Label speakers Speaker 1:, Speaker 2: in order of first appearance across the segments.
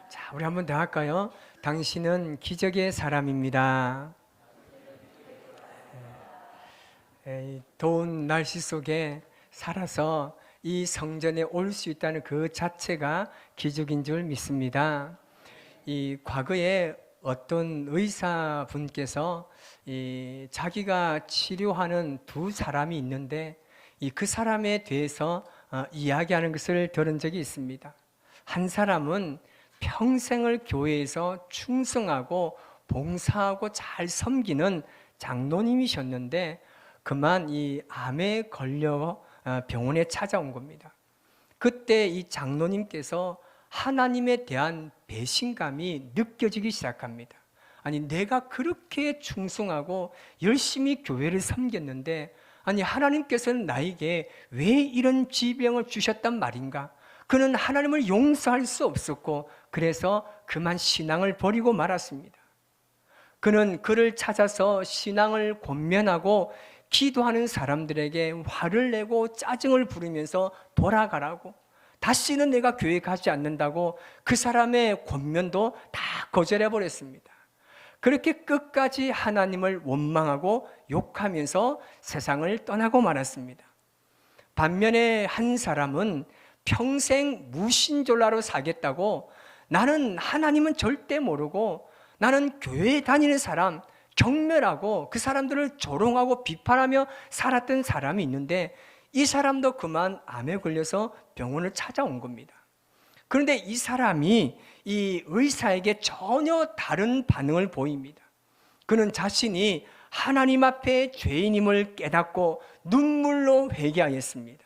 Speaker 1: 자, 우리 한번 더 할까요? 당신은 기적의 사람입니다. 이 더운 날씨 속에 살아서 이 성전에 올 수 있다는 그 자체가 기적인 줄 믿습니다. 이 과거에 어떤 의사분께서 자기가 치료하는 두 사람이 있는데 그 사람에 대해서 이야기하는 것을 들은 적이 있습니다. 한 사람은 평생을 교회에서 충성하고 봉사하고 잘 섬기는 장로님이셨는데 그만 이 암에 걸려 병원에 찾아온 겁니다. 그때 이 장로님께서 하나님에 대한 배신감이 느껴지기 시작합니다. 아니, 내가 그렇게 충성하고 열심히 교회를 섬겼는데 아니, 하나님께서는 나에게 왜 이런 질병을 주셨단 말인가? 그는 하나님을 용서할 수 없었고 그래서 그만 신앙을 버리고 말았습니다. 그는 그를 찾아서 신앙을 권면하고 기도하는 사람들에게 화를 내고 짜증을 부리면서 돌아가라고, 다시는 내가 교회 가지 않는다고 그 사람의 권면도 다 거절해 버렸습니다. 그렇게 끝까지 하나님을 원망하고 욕하면서 세상을 떠나고 말았습니다. 반면에 한 사람은 평생 무신졸라로 살겠다고, 나는 하나님은 절대 모르고 나는 교회에 다니는 사람 경멸하고 그 사람들을 조롱하고 비판하며 살았던 사람이 있는데 이 사람도 그만 암에 걸려서 병원을 찾아온 겁니다. 그런데 이 사람이 이 의사에게 전혀 다른 반응을 보입니다. 그는 자신이 하나님 앞에 죄인임을 깨닫고 눈물로 회개하였습니다.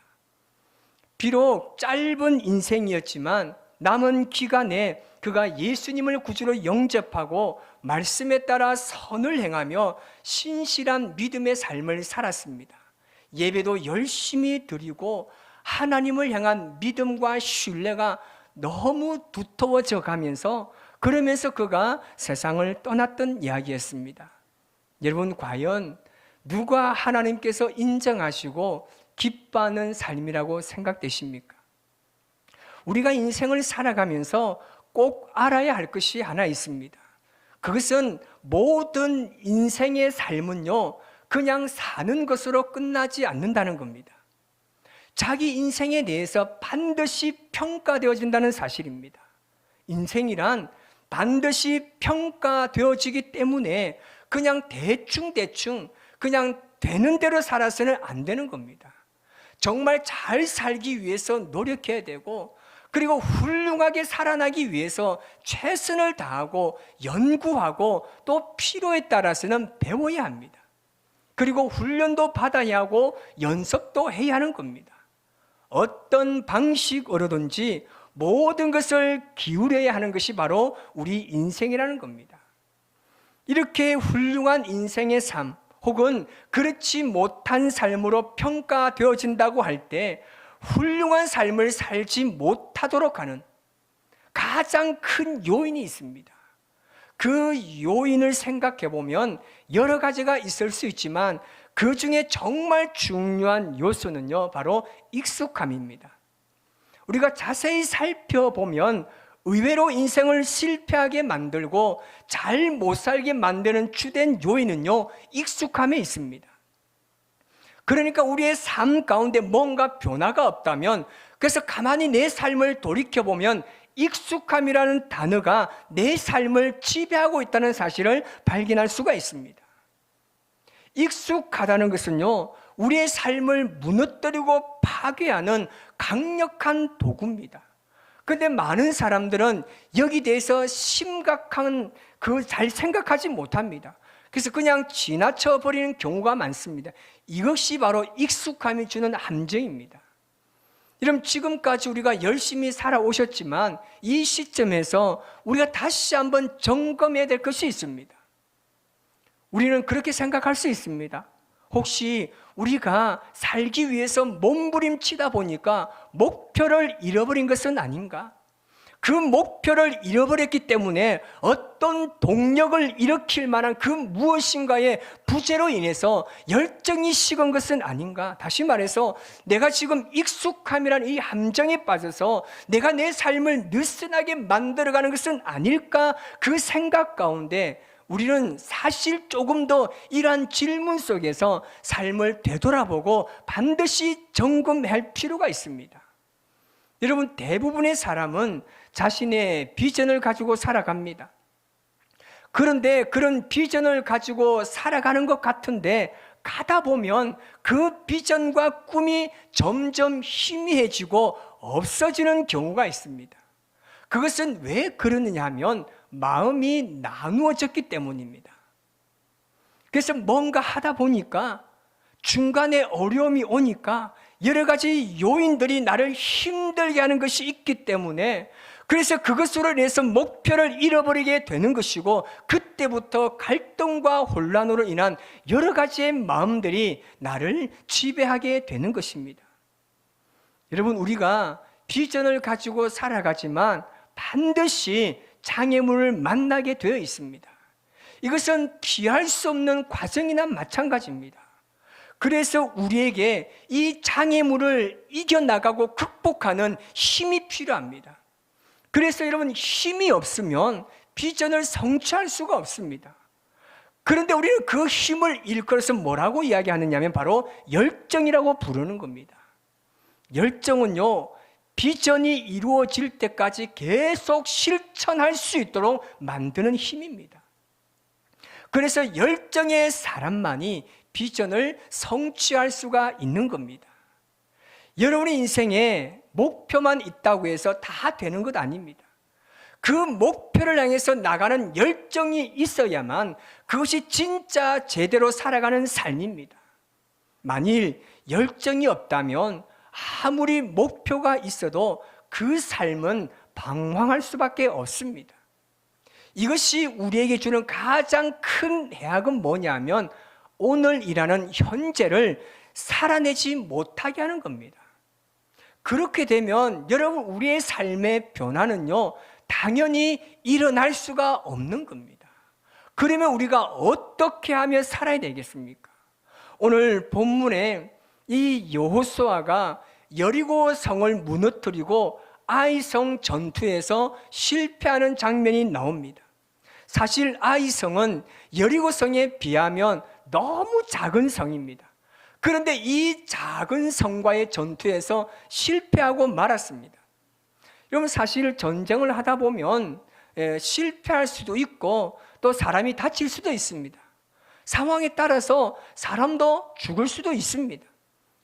Speaker 1: 비록 짧은 인생이었지만 남은 기간에 그가 예수님을 구주로 영접하고 말씀에 따라 선을 행하며 신실한 믿음의 삶을 살았습니다. 예배도 열심히 드리고 하나님을 향한 믿음과 신뢰가 너무 두터워져 가면서 그러면서 그가 세상을 떠났던 이야기였습니다. 여러분, 과연 누가 하나님께서 인정하시고 기뻐하는 삶이라고 생각되십니까? 우리가 인생을 살아가면서 꼭 알아야 할 것이 하나 있습니다. 그것은 모든 인생의 삶은요, 그냥 사는 것으로 끝나지 않는다는 겁니다. 자기 인생에 대해서 반드시 평가되어진다는 사실입니다. 인생이란 반드시 평가되어지기 때문에 그냥 대충 그냥 되는 대로 살아서는 안 되는 겁니다. 정말 잘 살기 위해서 노력해야 되고, 그리고 훌륭하게 살아나기 위해서 최선을 다하고 연구하고 또 필요에 따라서는 배워야 합니다. 그리고 훈련도 받아야 하고 연습도 해야 하는 겁니다. 어떤 방식으로든지 모든 것을 기울여야 하는 것이 바로 우리 인생이라는 겁니다. 이렇게 훌륭한 인생의 삶 혹은 그렇지 못한 삶으로 평가되어진다고 할 때 훌륭한 삶을 살지 못하도록 하는 가장 큰 요인이 있습니다. 그 요인을 생각해 보면 여러 가지가 있을 수 있지만 그 중에 정말 중요한 요소는요, 바로 익숙함입니다. 우리가 자세히 살펴보면 의외로 인생을 실패하게 만들고 잘 못 살게 만드는 주된 요인은요, 익숙함에 있습니다. 그러니까 우리의 삶 가운데 뭔가 변화가 없다면, 그래서 가만히 내 삶을 돌이켜보면 익숙함이라는 단어가 내 삶을 지배하고 있다는 사실을 발견할 수가 있습니다. 익숙하다는 것은요, 우리의 삶을 무너뜨리고 파괴하는 강력한 도구입니다. 그런데 많은 사람들은 여기 대해서 심각한 잘 생각하지 못합니다. 그래서 그냥 지나쳐 버리는 경우가 많습니다. 이것이 바로 익숙함이 주는 함정입니다. 여러분, 지금까지 우리가 열심히 살아오셨지만 이 시점에서 우리가 다시 한번 점검해야 될 것이 있습니다. 우리는 그렇게 생각할 수 있습니다. 혹시 우리가 살기 위해서 몸부림치다 보니까 목표를 잃어버린 것은 아닌가? 그 목표를 잃어버렸기 때문에 어떤 동력을 일으킬 만한 그 무엇인가의 부재로 인해서 열정이 식은 것은 아닌가? 다시 말해서 내가 지금 익숙함이라는 이 함정에 빠져서 내가 내 삶을 느슨하게 만들어가는 것은 아닐까? 그 생각 가운데 우리는 사실 조금 더 이러한 질문 속에서 삶을 되돌아보고 반드시 점검할 필요가 있습니다. 여러분, 대부분의 사람은 자신의 비전을 가지고 살아갑니다. 그런데 그런 비전을 가지고 살아가는 것 같은데 가다 보면 그 비전과 꿈이 점점 희미해지고 없어지는 경우가 있습니다. 그것은 왜 그러느냐 하면 마음이 나누어졌기 때문입니다. 그래서 뭔가 하다 보니까 중간에 어려움이 오니까 여러 가지 요인들이 나를 힘들게 하는 것이 있기 때문에 그래서 그것으로 인해서 목표를 잃어버리게 되는 것이고 그때부터 갈등과 혼란으로 인한 여러 가지의 마음들이 나를 지배하게 되는 것입니다. 여러분, 우리가 비전을 가지고 살아가지만 반드시 장애물을 만나게 되어 있습니다. 이것은 피할 수 없는 과정이나 마찬가지입니다. 그래서 우리에게 이 장애물을 이겨나가고 극복하는 힘이 필요합니다. 그래서 여러분, 힘이 없으면 비전을 성취할 수가 없습니다. 그런데 우리는 그 힘을 일컬어서 뭐라고 이야기하느냐면 바로 열정이라고 부르는 겁니다. 열정은요, 비전이 이루어질 때까지 계속 실천할 수 있도록 만드는 힘입니다. 그래서 열정의 사람만이 비전을 성취할 수가 있는 겁니다. 여러분의 인생에 목표만 있다고 해서 다 되는 것 아닙니다. 그 목표를 향해서 나가는 열정이 있어야만 그것이 진짜 제대로 살아가는 삶입니다. 만일 열정이 없다면 아무리 목표가 있어도 그 삶은 방황할 수밖에 없습니다. 이것이 우리에게 주는 가장 큰 해악은 뭐냐면 오늘이라는 현재를 살아내지 못하게 하는 겁니다. 그렇게 되면 여러분, 우리의 삶의 변화는요, 당연히 일어날 수가 없는 겁니다. 그러면 우리가 어떻게 하며 살아야 되겠습니까? 오늘 본문에 이 여호수아가 여리고 성을 무너뜨리고 아이성 전투에서 실패하는 장면이 나옵니다. 사실 아이성은 여리고 성에 비하면 너무 작은 성입니다. 그런데 이 작은 성과의 전투에서 실패하고 말았습니다. 여러분, 사실 전쟁을 하다 보면 실패할 수도 있고 또 사람이 다칠 수도 있습니다. 상황에 따라서 사람도 죽을 수도 있습니다.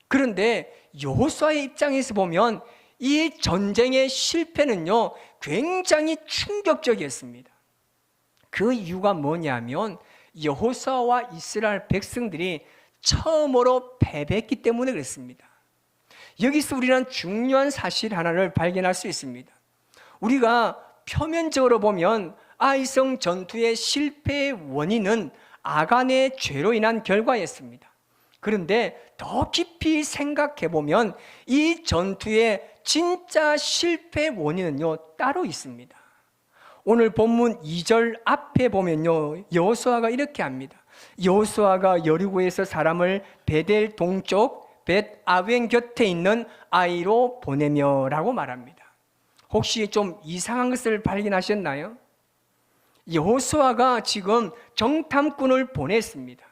Speaker 1: 그런데 여호수아의 입장에서 보면 이 전쟁의 실패는요, 굉장히 충격적이었습니다. 그 이유가 뭐냐면 여호수아와 이스라엘 백성들이 처음으로 패배했기 때문에 그렇습니다. 여기서 우리는 중요한 사실 하나를 발견할 수 있습니다. 우리가 표면적으로 보면 아이성 전투의 실패의 원인은 아간의 죄로 인한 결과였습니다. 그런데 더 깊이 생각해 보면 이 전투의 진짜 실패의 원인은요, 따로 있습니다. 오늘 본문 2절 앞에 보면요, 여호수아가 이렇게 합니다. 여호수아가 여리고에서 사람을 베델 동쪽 벳 아웬 곁에 있는 아이로 보내며 라고 말합니다. 혹시 좀 이상한 것을 발견하셨나요? 여호수아가 지금 정탐꾼을 보냈습니다.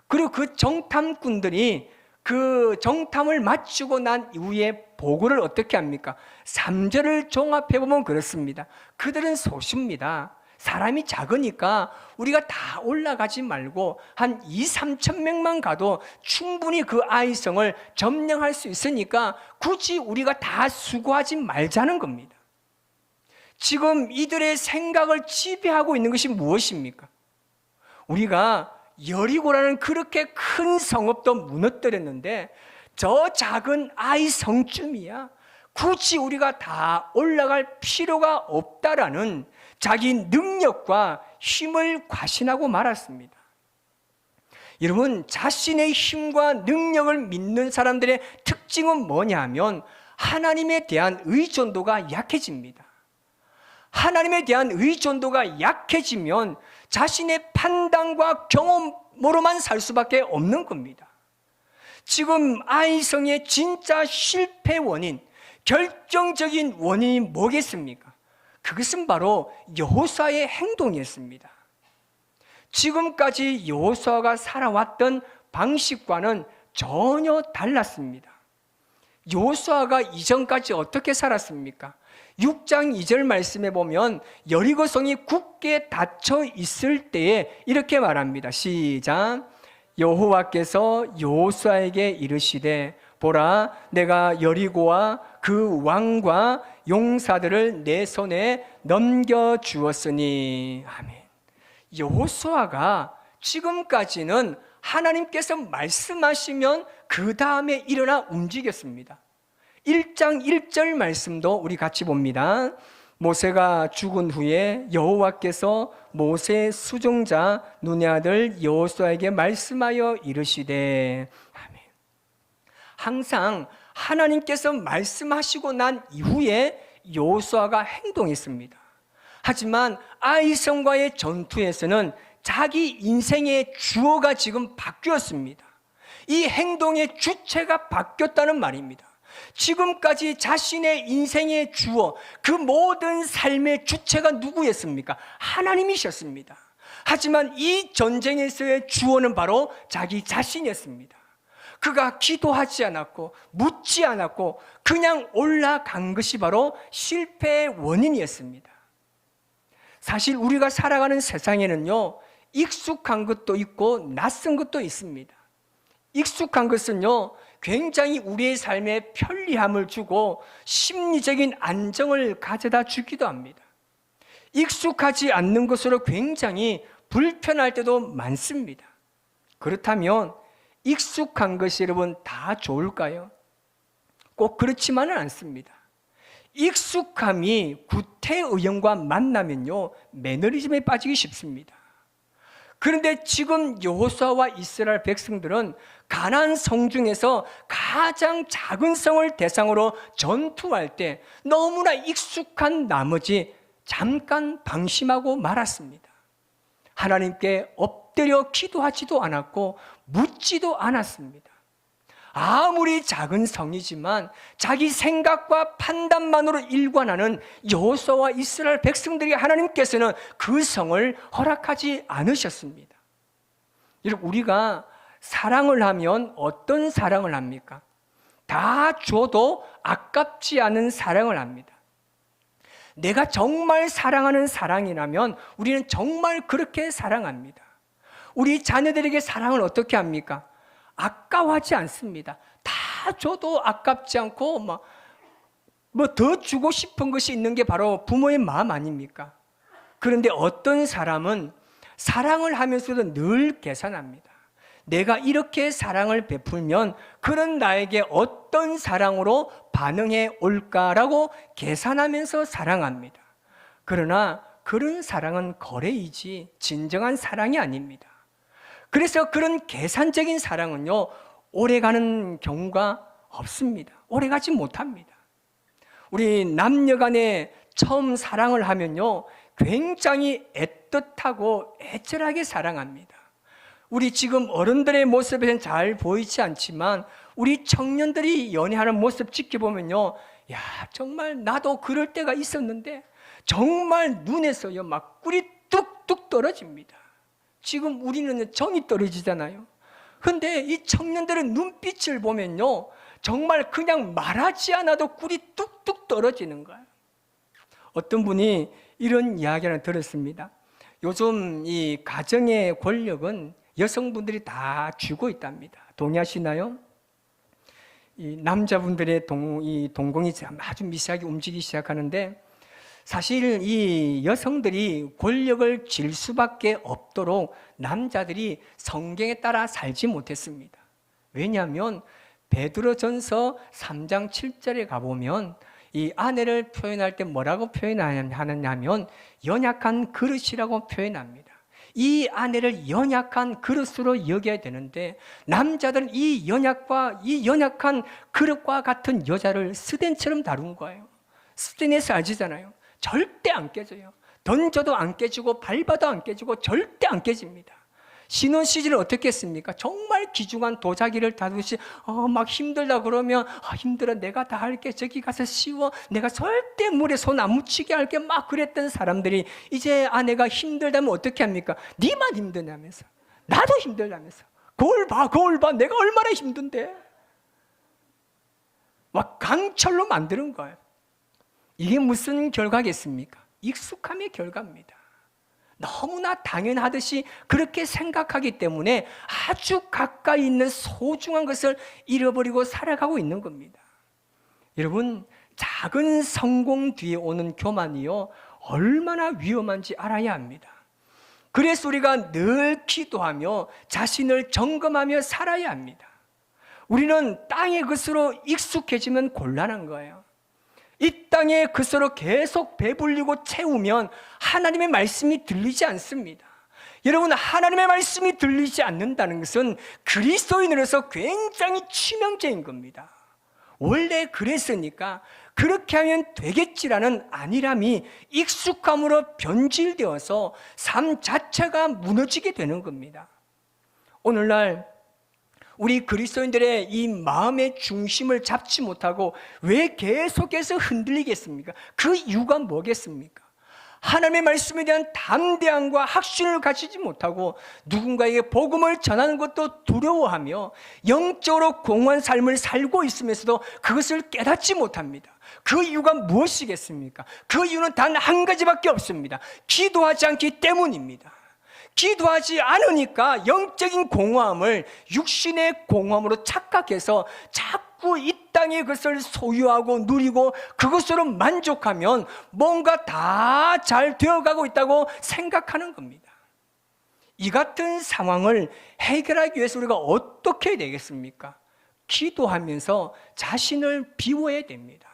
Speaker 1: 그리고 그 정탐꾼들이 그 정탐을 마치고 난 이후에 보고를 어떻게 합니까? 3절을 종합해보면 그렇습니다. 그들은 소수입니다. 사람이 작으니까 우리가 다 올라가지 말고 한 2-3천 명만 가도 충분히 그 아이성을 점령할 수 있으니까 굳이 우리가 다 수고하지 말자는 겁니다. 지금 이들의 생각을 지배하고 있는 것이 무엇입니까? 우리가 여리고라는 그렇게 큰 성읍도 무너뜨렸는데 저 작은 아이 성쯤이야 굳이 우리가 다 올라갈 필요가 없다라는 자기 능력과 힘을 과신하고 말았습니다. 여러분, 자신의 힘과 능력을 믿는 사람들의 특징은 뭐냐 하면 하나님에 대한 의존도가 약해집니다. 하나님에 대한 의존도가 약해지면 자신의 판단과 경험으로만 살 수밖에 없는 겁니다. 지금 아이성의 진짜 실패 원인, 결정적인 원인이 뭐겠습니까? 그것은 바로 여호수아의 행동이었습니다. 지금까지 여호수아가 살아왔던 방식과는 전혀 달랐습니다. 여호수아가 이전까지 어떻게 살았습니까? 6장 2절 말씀에 보면 여리고성이 굳게 닫혀 있을 때에 이렇게 말합니다. 시작. 여호와께서 여호수아에게 이르시되 보라, 내가 여리고와 그 왕과 용사들을 내 손에 넘겨주었으니. 아멘. 여호수아가 지금까지는 하나님께서 말씀하시면 그 다음에 일어나 움직였습니다. 1장 1절 말씀도 우리 같이 봅니다. 모세가 죽은 후에 여호와께서 모세의 수종자 눈의 아들 여호수아에게 말씀하여 이르시되. 아멘. 항상 하나님께서 말씀하시고 난 이후에 여호수아가 행동했습니다. 하지만 아이성과의 전투에서는 자기 인생의 주어가 지금 바뀌었습니다. 이 행동의 주체가 바뀌었다는 말입니다. 지금까지 자신의 인생의 주어, 그 모든 삶의 주체가 누구였습니까? 하나님이셨습니다. 하지만 이 전쟁에서의 주어는 바로 자기 자신이었습니다. 그가 기도하지 않았고 묻지 않았고 그냥 올라간 것이 바로 실패의 원인이었습니다. 사실 우리가 살아가는 세상에는요, 익숙한 것도 있고 낯선 것도 있습니다. 익숙한 것은요, 굉장히 우리의 삶에 편리함을 주고 심리적인 안정을 가져다 주기도 합니다. 익숙하지 않는 것으로 굉장히 불편할 때도 많습니다. 그렇다면 익숙한 것이 여러분 다 좋을까요? 꼭 그렇지만은 않습니다. 익숙함이 구태의연과 만나면요, 매너리즘에 빠지기 쉽습니다. 그런데 지금 여호수아와 이스라엘 백성들은 가나안 성 중에서 가장 작은 성을 대상으로 전투할 때 너무나 익숙한 나머지 잠깐 방심하고 말았습니다. 하나님께 엎드려 기도하지도 않았고 묻지도 않았습니다. 아무리 작은 성이지만 자기 생각과 판단만으로 일관하는 여호수아와 이스라엘 백성들에게 하나님께서는 그 성을 허락하지 않으셨습니다. 여러분, 우리가 사랑을 하면 어떤 사랑을 합니까? 다 줘도 아깝지 않은 사랑을 합니다. 내가 정말 사랑하는 사랑이라면 우리는 정말 그렇게 사랑합니다. 우리 자녀들에게 사랑을 어떻게 합니까? 아까워하지 않습니다. 다 줘도 아깝지 않고 뭐 더 주고 싶은 것이 있는 게 바로 부모의 마음 아닙니까? 그런데 어떤 사람은 사랑을 하면서도 늘 계산합니다. 내가 이렇게 사랑을 베풀면 그런 나에게 어떤 사랑으로 반응해 올까라고 계산하면서 사랑합니다. 그러나 그런 사랑은 거래이지 진정한 사랑이 아닙니다. 그래서 그런 계산적인 사랑은요, 오래가는 경우가 없습니다. 오래가지 못합니다. 우리 남녀 간에 처음 사랑을 하면요, 굉장히 애틋하고 애절하게 사랑합니다. 우리 지금 어른들의 모습에는 잘 보이지 않지만 우리 청년들이 연애하는 모습 지켜보면요, 야, 정말 나도 그럴 때가 있었는데 정말 눈에서요 막 꿀이 뚝뚝 떨어집니다. 지금 우리는 정이 떨어지잖아요. 그런데 이 청년들의 눈빛을 보면요, 정말 그냥 말하지 않아도 꿀이 뚝뚝 떨어지는 거예요. 어떤 분이 이런 이야기를 들었습니다. 요즘 이 가정의 권력은 여성분들이 다 쥐고 있답니다. 동의하시나요? 이 남자분들의 이 동공이 아주 미세하게 움직이기 시작하는데, 사실 이 여성들이 권력을 쥘 수밖에 없도록 남자들이 성경에 따라 살지 못했습니다. 왜냐하면 베드로전서 3장 7절에 가보면 이 아내를 표현할 때 뭐라고 표현하느냐면 연약한 그릇이라고 표현합니다. 이 아내를 연약한 그릇으로 여겨야 되는데 남자들은 이 연약한 그릇과 같은 여자를 스댄처럼 다룬 거예요. 스댄에서 아시잖아요. 절대 안 깨져요. 던져도 안 깨지고 밟아도 안 깨지고 절대 안 깨집니다. 신혼 시절을 어떻게 했습니까? 정말 귀중한 도자기를 다루듯이 막 힘들다 그러면 힘들어, 내가 다 할게, 저기 가서 씌워, 내가 절대 물에 손 안 묻히게 할게, 막 그랬던 사람들이 이제 아내가 힘들다면 어떻게 합니까? 니만 힘드냐면서, 나도 힘들다면서, 거울 봐, 거울 봐, 내가 얼마나 힘든데. 막 강철로 만드는 거예요. 이게 무슨 결과겠습니까? 익숙함의 결과입니다. 너무나 당연하듯이 그렇게 생각하기 때문에 아주 가까이 있는 소중한 것을 잃어버리고 살아가고 있는 겁니다. 여러분, 작은 성공 뒤에 오는 교만이요, 얼마나 위험한지 알아야 합니다. 그래서 우리가 늘 기도하며 자신을 점검하며 살아야 합니다. 우리는 땅의 것으로 익숙해지면 곤란한 거예요. 이 땅의 것으로 계속 배불리고 채우면 하나님의 말씀이 들리지 않습니다. 여러분, 하나님의 말씀이 들리지 않는다는 것은 그리스도인으로서 굉장히 치명적인 겁니다. 원래 그랬으니까 그렇게 하면 되겠지라는 안일함이 익숙함으로 변질되어서 삶 자체가 무너지게 되는 겁니다. 오늘날 우리 그리스도인들의 이 마음의 중심을 잡지 못하고 왜 계속해서 흔들리겠습니까? 그 이유가 뭐겠습니까? 하나님의 말씀에 대한 담대함과 확신을 가지지 못하고 누군가에게 복음을 전하는 것도 두려워하며 영적으로 공허한 삶을 살고 있으면서도 그것을 깨닫지 못합니다. 그 이유가 무엇이겠습니까? 그 이유는 단 한 가지밖에 없습니다. 기도하지 않기 때문입니다. 기도하지 않으니까 영적인 공허함을 육신의 공허함으로 착각해서 자꾸 이 땅의 것을 소유하고 누리고 그것으로 만족하면 뭔가 다 잘 되어가고 있다고 생각하는 겁니다. 이 같은 상황을 해결하기 위해서 우리가 어떻게 해야 되겠습니까? 기도하면서 자신을 비워야 됩니다.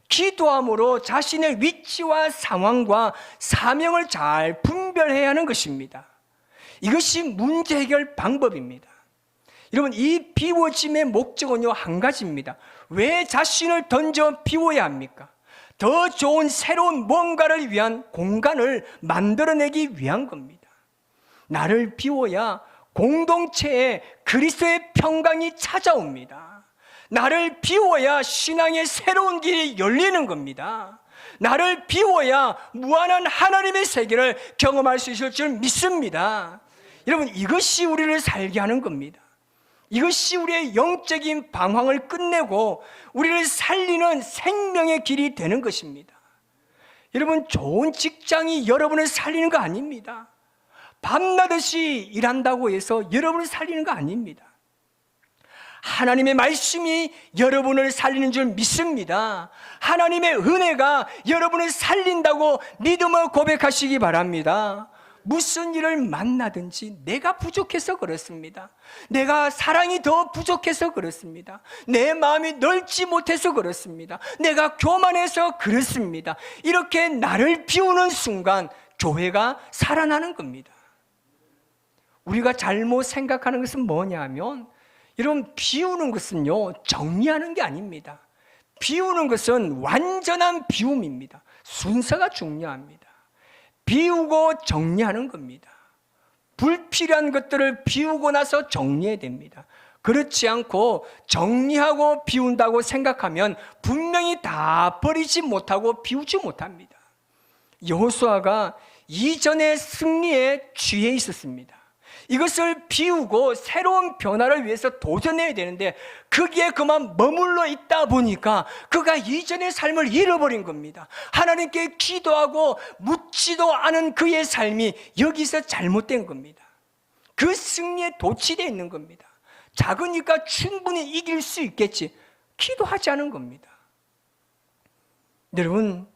Speaker 1: 기도함으로 자신의 위치와 상황과 사명을 잘 분별해야 하는 것입니다. 이것이 문제 해결 방법입니다. 여러분, 이 비워짐의 목적은요, 한 가지입니다. 왜 자신을 던져 비워야 합니까? 더 좋은 새로운 뭔가를 위한 공간을 만들어내기 위한 겁니다. 나를 비워야 공동체에 그리스도의 평강이 찾아옵니다. 나를 비워야 신앙의 새로운 길이 열리는 겁니다. 나를 비워야 무한한 하나님의 세계를 경험할 수 있을 줄 믿습니다. 여러분, 이것이 우리를 살게 하는 겁니다. 이것이 우리의 영적인 방황을 끝내고 우리를 살리는 생명의 길이 되는 것입니다. 여러분, 좋은 직장이 여러분을 살리는 거 아닙니다. 밤낮없이 일한다고 해서 여러분을 살리는 거 아닙니다. 하나님의 말씀이 여러분을 살리는 줄 믿습니다. 하나님의 은혜가 여러분을 살린다고 믿음을 고백하시기 바랍니다. 무슨 일을 만나든지 내가 부족해서 그렇습니다. 내가 사랑이 더 부족해서 그렇습니다. 내 마음이 넓지 못해서 그렇습니다. 내가 교만해서 그렇습니다. 이렇게 나를 비우는 순간 교회가 살아나는 겁니다. 우리가 잘못 생각하는 것은 뭐냐 하면, 여러분, 비우는 것은요, 정리하는 게 아닙니다. 비우는 것은 완전한 비움입니다. 순서가 중요합니다. 비우고 정리하는 겁니다. 불필요한 것들을 비우고 나서 정리해야 됩니다. 그렇지 않고 정리하고 비운다고 생각하면 분명히 다 버리지 못하고 비우지 못합니다. 여호수아가 이전의 승리에 취해 있었습니다. 이것을 비우고 새로운 변화를 위해서 도전해야 되는데 거기에 그만 머물러 있다 보니까 그가 이전의 삶을 잃어버린 겁니다. 하나님께 기도하고 묻지도 않은 그의 삶이 여기서 잘못된 겁니다. 그 승리에 도취되어 있는 겁니다. 작으니까 충분히 이길 수 있겠지, 기도하지 않은 겁니다. 여러분,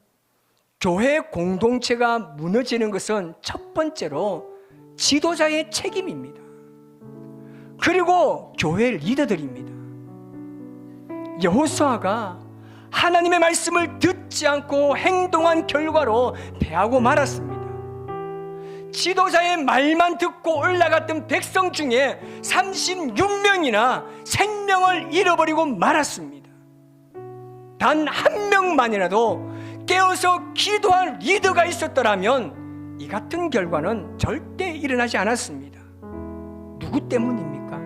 Speaker 1: 교회 공동체가 무너지는 것은 첫 번째로 지도자의 책임입니다. 그리고 교회 리더들입니다. 여호수아가 하나님의 말씀을 듣지 않고 행동한 결과로 패하고 말았습니다. 지도자의 말만 듣고 올라갔던 백성 중에 36명이나 생명을 잃어버리고 말았습니다. 단 한 명만이라도 깨어서 기도할 리더가 있었더라면 이 같은 결과는 절대 일어나지 않았습니다. 누구 때문입니까?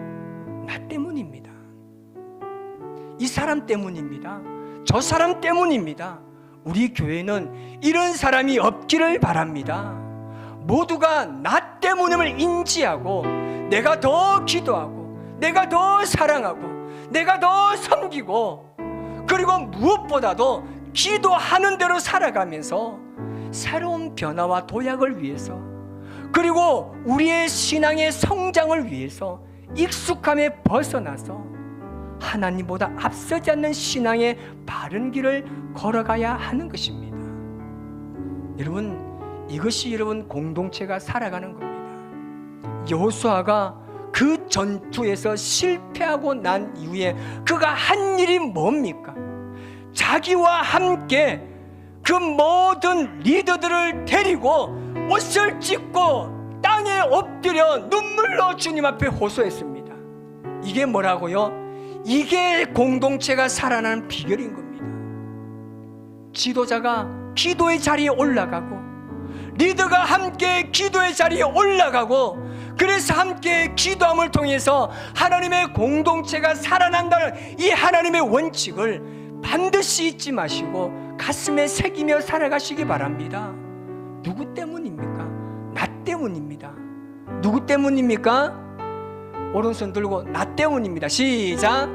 Speaker 1: 나 때문입니다. 이 사람 때문입니다. 저 사람 때문입니다. 우리 교회는 이런 사람이 없기를 바랍니다. 모두가 나 때문임을 인지하고 내가 더 기도하고 내가 더 사랑하고 내가 더 섬기고 그리고 무엇보다도 기도하는 대로 살아가면서 새로운 변화와 도약을 위해서 그리고 우리의 신앙의 성장을 위해서 익숙함에 벗어나서 하나님보다 앞서지 않는 신앙의 바른 길을 걸어가야 하는 것입니다. 여러분, 이것이 여러분 공동체가 살아가는 겁니다. 여호수아가 그 전투에서 실패하고 난 이후에 그가 한 일이 뭡니까? 자기와 함께 그 모든 리더들을 데리고 옷을 찢고 땅에 엎드려 눈물로 주님 앞에 호소했습니다. 이게 뭐라고요? 이게 공동체가 살아나는 비결인 겁니다. 지도자가 기도의 자리에 올라가고 리더가 함께 기도의 자리에 올라가고 그래서 함께 기도함을 통해서 하나님의 공동체가 살아난다는 이 하나님의 원칙을 반드시 잊지 마시고 가슴에 새기며 살아가시기 바랍니다. 누구 때문입니까? 나 때문입니다. 누구 때문입니까? 오른손 들고 나 때문입니다. 시작.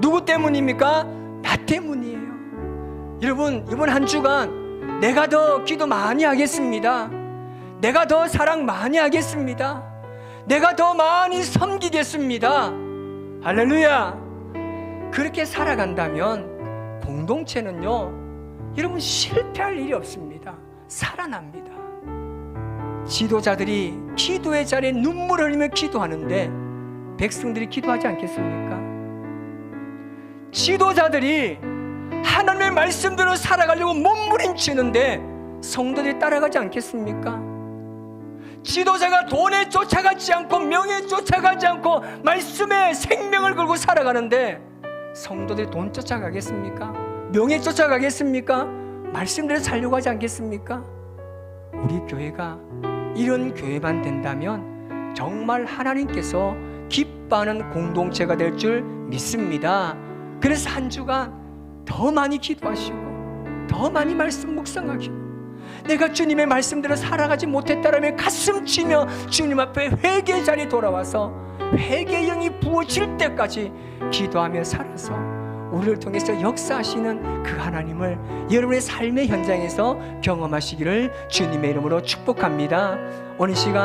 Speaker 1: 누구 때문입니까? 나 때문이에요. 여러분, 이번 한 주간 내가 더 기도 많이 하겠습니다. 내가 더 사랑 많이 하겠습니다. 내가 더 많이 섬기겠습니다. 할렐루야. 그렇게 살아간다면 공동체는요, 여러분 실패할 일이 없습니다. 살아납니다. 지도자들이 기도의 자리에 눈물을 흘리며 기도하는데 백성들이 기도하지 않겠습니까? 지도자들이 하나님의 말씀대로 살아가려고 몸부림치는데 성도들이 따라가지 않겠습니까? 지도자가 돈에 쫓아가지 않고 명예에 쫓아가지 않고 말씀에 생명을 걸고 살아가는데 성도들이 돈 쫓아가겠습니까? 명예 쫓아가겠습니까? 말씀대로 살려고 하지 않겠습니까? 우리 교회가 이런 교회만 된다면 정말 하나님께서 기뻐하는 공동체가 될 줄 믿습니다. 그래서 한 주간 더 많이 기도하시고 더 많이 말씀 묵상하시고 내가 주님의 말씀대로 살아가지 못했다라면 가슴 치며 주님 앞에 회개의 자리에 돌아와서 회개의 영이 부어질 때까지 기도하며 살아서 우리를 통해서 역사하시는 그 하나님을 여러분의 삶의 현장에서 경험하시기를 주님의 이름으로 축복합니다. 오늘 시간